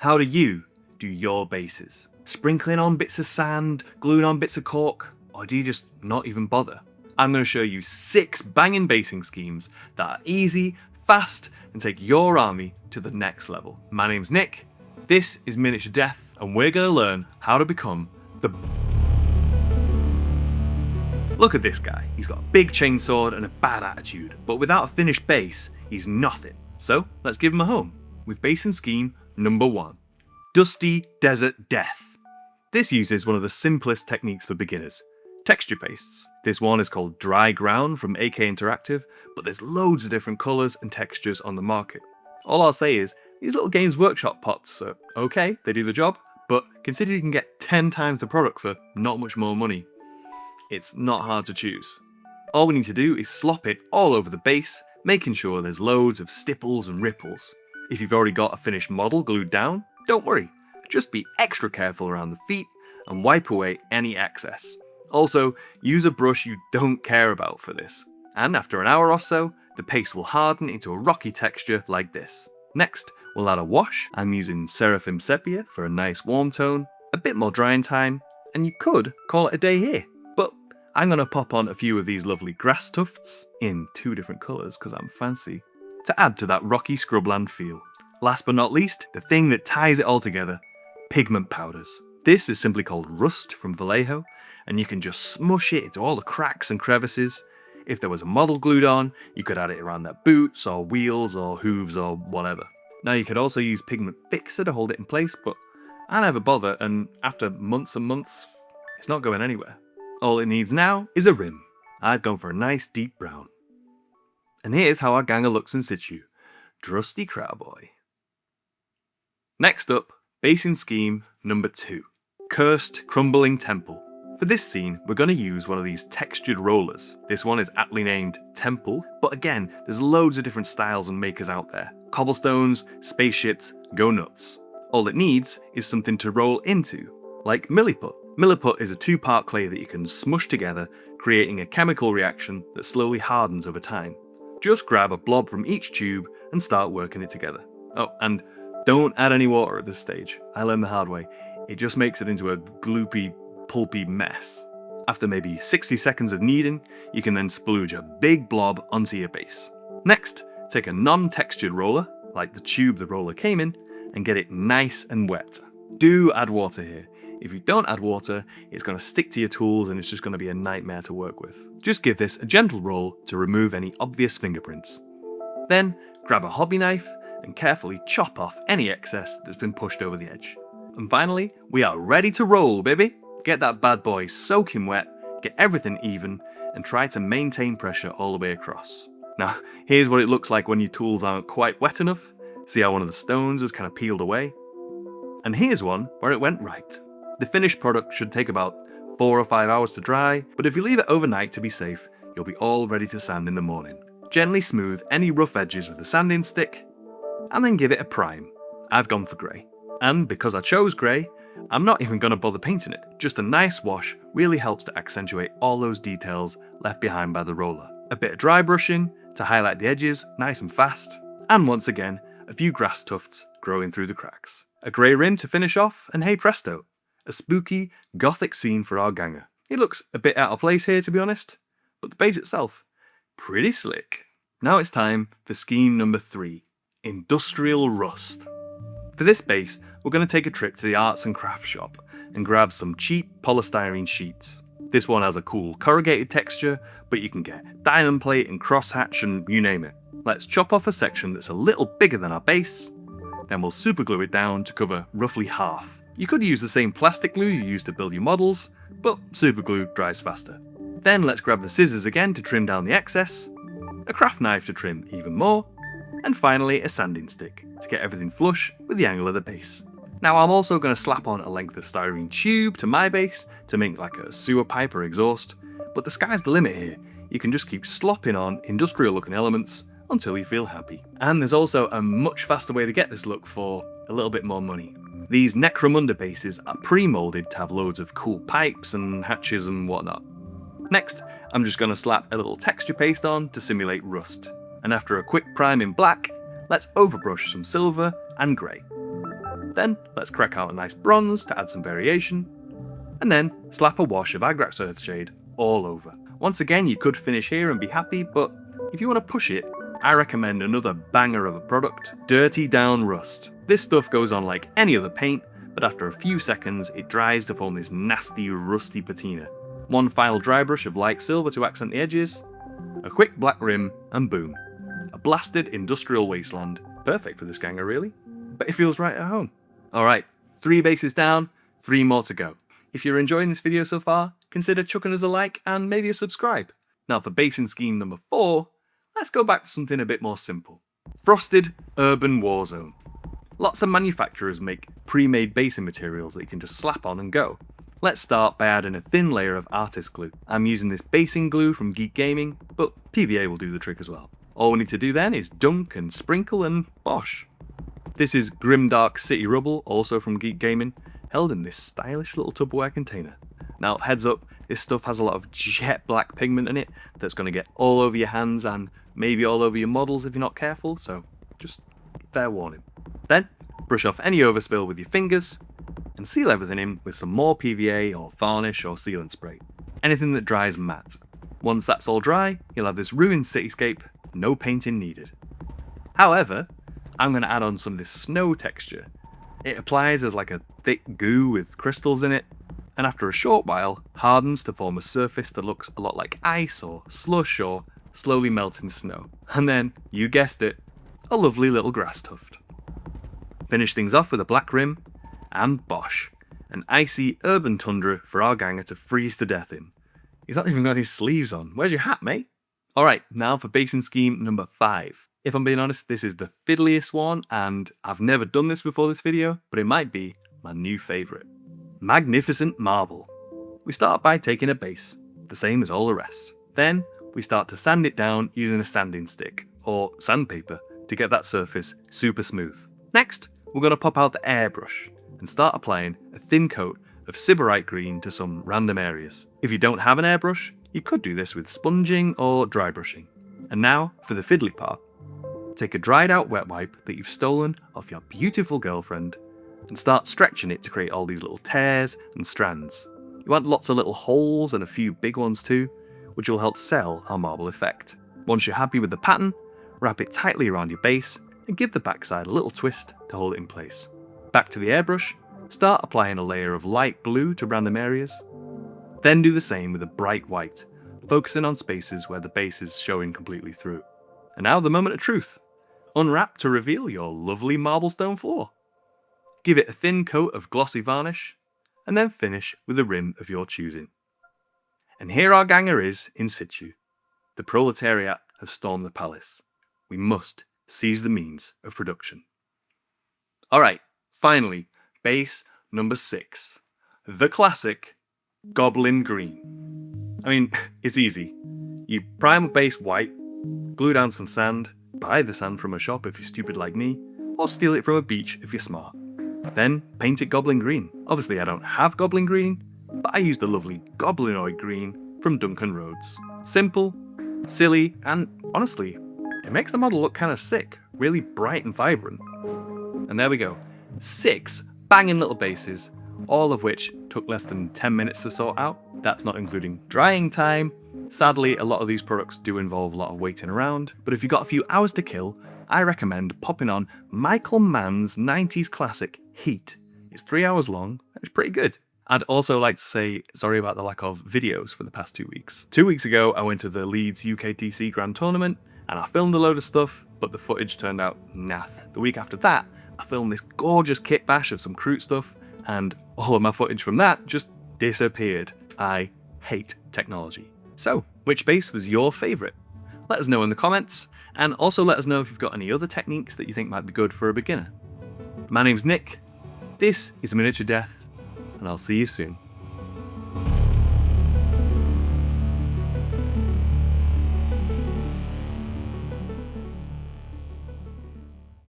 How do you do your bases? Sprinkling on bits of sand, gluing on bits of cork, or do you just not even bother? I'm going to show you 6 banging basing schemes that are easy, fast, and take your army to the next level. My name's Nick, this is Miniature Death, and we're going to learn how to become the... Look at this guy, he's got a big chainsword and a bad attitude, but without a finished base, he's nothing. So let's give him a home, with basing scheme number 1. Dusty Desert Death. This uses one of the simplest techniques for beginners, texture pastes. This one is called Dry Ground from AK Interactive, but there's loads of different colours and textures on the market. All I'll say is, these little Games Workshop pots are okay, they do the job, but consider you can get 10 times the product for not much more money. It's not hard to choose. All we need to do is slop it all over the base, making sure there's loads of stipples and ripples. If you've already got a finished model glued down, don't worry, just be extra careful around the feet and wipe away any excess. Also, use a brush you don't care about for this. And after an hour or so, the paste will harden into a rocky texture like this. Next, we'll add a wash. I'm using Seraphim Sepia for a nice warm tone, a bit more drying time, and you could call it a day here. But I'm going to pop on a few of these lovely grass tufts in 2 different colours because I'm fancy, to add to that rocky scrubland feel. Last but not least, the thing that ties it all together, pigment powders. This is simply called Rust from Vallejo, and you can just smush it into all the cracks and crevices. If there was a model glued on, you could add it around their boots or wheels or hooves or whatever. Now you could also use pigment fixer to hold it in place, but I never bother, and after months and months, it's not going anywhere. All it needs now is a rim. I've gone for a nice deep brown. And here's how our ganger looks in situ. Drusty Cowboy. Next up, basing scheme number 2. Cursed Crumbling Temple. For this scene, we're going to use one of these textured rollers. This one is aptly named Temple, but again, there's loads of different styles and makers out there. Cobblestones, spaceships, go nuts. All it needs is something to roll into, like milliput. Milliput is a 2-part clay that you can smush together, creating a chemical reaction that slowly hardens over time. Just grab a blob from each tube and start working it together. Oh, and don't add any water at this stage. I learned the hard way. It just makes it into a gloopy, pulpy mess. After maybe 60 seconds of kneading, you can then splooge a big blob onto your base. Next, take a non-textured roller, like the tube the roller came in, and get it nice and wet. Do add water here. If you don't add water, it's going to stick to your tools and it's just going to be a nightmare to work with. Just give this a gentle roll to remove any obvious fingerprints. Then, grab a hobby knife and carefully chop off any excess that's been pushed over the edge. And finally, we are ready to roll, baby! Get that bad boy soaking wet, get everything even, and try to maintain pressure all the way across. Now, here's what it looks like when your tools aren't quite wet enough. See how one of the stones has kind of peeled away? And here's one where it went right. The finished product should take about 4 or 5 hours to dry, but if you leave it overnight to be safe, you'll be all ready to sand in the morning. Gently smooth any rough edges with a sanding stick, and then give it a prime. I've gone for grey. And because I chose grey, I'm not even going to bother painting it. Just a nice wash really helps to accentuate all those details left behind by the roller. A bit of dry brushing to highlight the edges nice and fast, and once again, a few grass tufts growing through the cracks. A grey rim to finish off, and hey presto, a spooky, gothic scene for our ganger. It looks a bit out of place here to be honest, but the base itself, pretty slick. Now it's time for scheme number 3, Industrial Rust. For this base, we're going to take a trip to the arts and crafts shop and grab some cheap polystyrene sheets. This one has a cool corrugated texture, but you can get diamond plate and crosshatch and you name it. Let's chop off a section that's a little bigger than our base, then we'll superglue it down to cover roughly half. You could use the same plastic glue you use to build your models, but superglue dries faster. Then let's grab the scissors again to trim down the excess, a craft knife to trim even more, and finally a sanding stick to get everything flush with the angle of the base. Now I'm also going to slap on a length of styrene tube to my base to make like a sewer pipe or exhaust, but the sky's the limit here. You can just keep slopping on industrial looking elements until you feel happy. And there's also a much faster way to get this look for a little bit more money. These Necromunda bases are pre-molded to have loads of cool pipes and hatches and whatnot. Next, I'm just going to slap a little texture paste on to simulate rust. And after a quick prime in black, let's overbrush some silver and grey. Then let's crack out a nice bronze to add some variation, and then slap a wash of Agrax Earthshade all over. Once again, you could finish here and be happy, but if you want to push it, I recommend another banger of a product, Dirty Down Rust. This stuff goes on like any other paint, but after a few seconds it dries to form this nasty rusty patina. One final dry brush of light silver to accent the edges, a quick black rim, and boom. A blasted industrial wasteland. Perfect for this ganger really, but it feels right at home. Alright, 3 bases down, 3 more to go. If you're enjoying this video so far, consider chucking us a like and maybe a subscribe. Now for basing scheme number 4, let's go back to something a bit more simple. Frosted Urban Warzone. Lots of manufacturers make pre-made basing materials that you can just slap on and go. Let's start by adding a thin layer of artist glue. I'm using this basing glue from Geek Gaming, but PVA will do the trick as well. All we need to do then is dunk and sprinkle and bosh. This is Grimdark City Rubble, also from Geek Gaming, held in this stylish little Tupperware container. Now heads up, this stuff has a lot of jet black pigment in it that's going to get all over your hands and maybe all over your models if you're not careful, so just fair warning. Then, brush off any overspill with your fingers, and seal everything in with some more PVA or varnish or sealant spray. Anything that dries matte. Once that's all dry, you'll have this ruined cityscape, no painting needed. However, I'm going to add on some of this snow texture. It applies as like a thick goo with crystals in it, and after a short while, hardens to form a surface that looks a lot like ice or slush or slowly melting snow. And then, you guessed it, a lovely little grass tuft. Finish things off with a black rim, and bosh, an icy urban tundra for our ganger to freeze to death in. He's not even got his sleeves on. Where's your hat, mate? Alright, now for basing scheme number 5. If I'm being honest, this is the fiddliest one, and I've never done this before this video, but it might be my new favourite. Magnificent Marble. We start by taking a base, the same as all the rest. Then, we start to sand it down using a sanding stick, or sandpaper, to get that surface super smooth. Next, we're going to pop out the airbrush and start applying a thin coat of Sybarite green to some random areas. If you don't have an airbrush, you could do this with sponging or dry brushing. And now, for the fiddly part. Take a dried out wet wipe that you've stolen off your beautiful girlfriend and start stretching it to create all these little tears and strands. You want lots of little holes and a few big ones too, which will help sell our marble effect. Once you're happy with the pattern, wrap it tightly around your base and give the backside a little twist to hold it in place. Back to the airbrush, start applying a layer of light blue to random areas. Then do the same with a bright white, focusing on spaces where the base is showing completely through. And now the moment of truth. Unwrap to reveal your lovely marblestone floor. Give it a thin coat of glossy varnish, and then finish with a rim of your choosing. And here our ganger is in situ. The proletariat have stormed the palace. We must seize the means of production. Alright, finally, base number 6. The classic Goblin Green. I mean, it's easy. You prime a base white, glue down some sand, buy the sand from a shop if you're stupid like me, or steal it from a beach if you're smart. Then paint it Goblin Green. Obviously I don't have Goblin Green, but I used the lovely Goblinoid Green from Duncan Rhodes. Simple, silly, and honestly, it makes the model look kind of sick, really bright and vibrant. And there we go, 6 banging little bases, all of which took less than 10 minutes to sort out. That's not including drying time. Sadly, a lot of these products do involve a lot of waiting around, but if you've got a few hours to kill, I recommend popping on Michael Mann's 90s classic, Heat. It's 3 hours long, it's pretty good. I'd also like to say sorry about the lack of videos for the past 2 weeks. 2 weeks ago, I went to the Leeds UKTC Grand Tournament, and I filmed a load of stuff, but the footage turned out naff. The week after that, I filmed this gorgeous kit bash of some Kroot stuff, and all of my footage from that just disappeared. I hate technology. So, which base was your favourite? Let us know in the comments, and also let us know if you've got any other techniques that you think might be good for a beginner. My name's Nick, this is Miniature Death, and I'll see you soon.